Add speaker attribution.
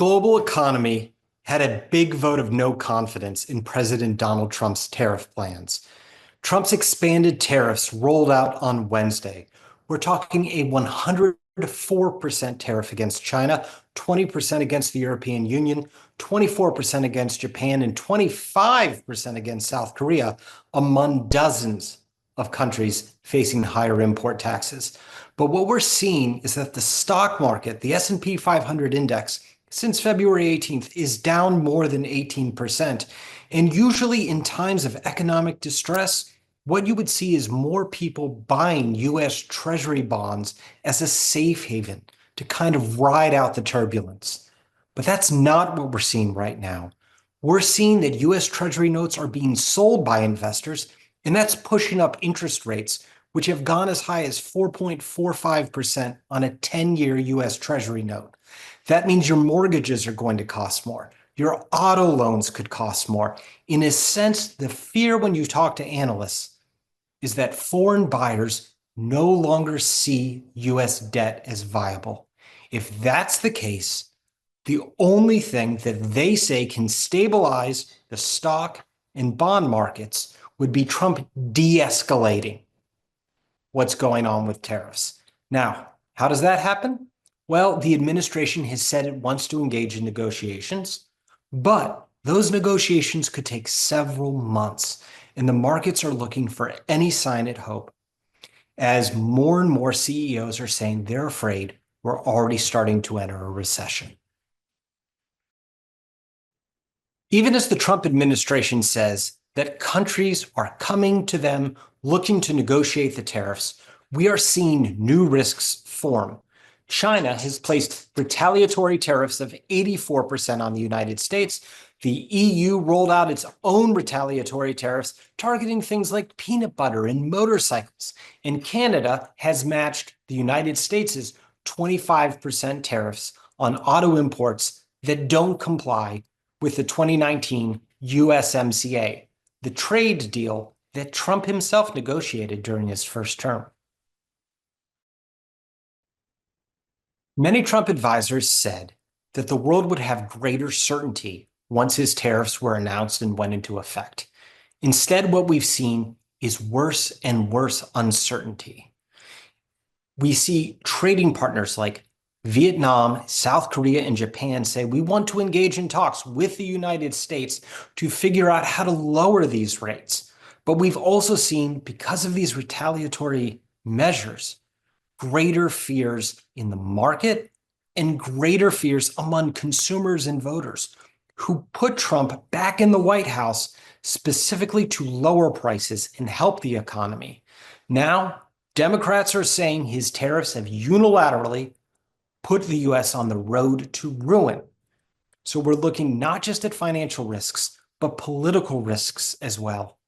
Speaker 1: global economy had a big vote of no confidence in President Donald Trump's tariff plans. Trump's expanded tariffs rolled out on Wednesday. We're talking a 104% tariff against China, 20% against the European Union, 24% against Japan, and 25% against South Korea, among dozens of countries facing higher import taxes. But what we're seeing is that the stock market, the S&P 500 index, since February 18th is down more than 18%. And usually in times of economic distress, what you would see is more people buying US Treasury bonds as a safe haven to kind of ride out the turbulence. But that's not what we're seeing right now. We're seeing that US Treasury notes are being sold by investors, and that's pushing up interest rates, which have gone as high as 4.45% on a 10-year US Treasury note. That means your mortgages are going to cost more. Your auto loans could cost more. In a sense, the fear when you talk to analysts is that foreign buyers no longer see US debt as viable. If that's the case, the only thing that they say can stabilize the stock and bond markets would be Trump de-escalating what's going on with tariffs. Now, how does that happen? Well, the administration has said it wants to engage in negotiations, but those negotiations could take several months, and the markets are looking for any sign at hope, as more and more CEOs are saying they're afraid we're already starting to enter a recession. Even as the Trump administration says that countries are coming to them looking to negotiate the tariffs, we are seeing new risks form. China has placed retaliatory tariffs of 84% on the United States. The EU rolled out its own retaliatory tariffs targeting things like peanut butter and motorcycles. And Canada has matched the United States' 25% tariffs on auto imports that don't comply with the 2019 USMCA, the trade deal that Trump himself negotiated during his first term. Many Trump advisors said that the world would have greater certainty once his tariffs were announced and went into effect. Instead, what we've seen is worse and worse uncertainty. We see trading partners like Vietnam, South Korea, and Japan say we want to engage in talks with the United States to figure out how to lower these rates. But we've also seen, because of these retaliatory measures, greater fears in the market and greater fears among consumers and voters who put Trump back in the White House specifically to lower prices and help the economy. Now, Democrats are saying his tariffs have unilaterally put the US on the road to ruin. So we're looking not just at financial risks, but political risks as well.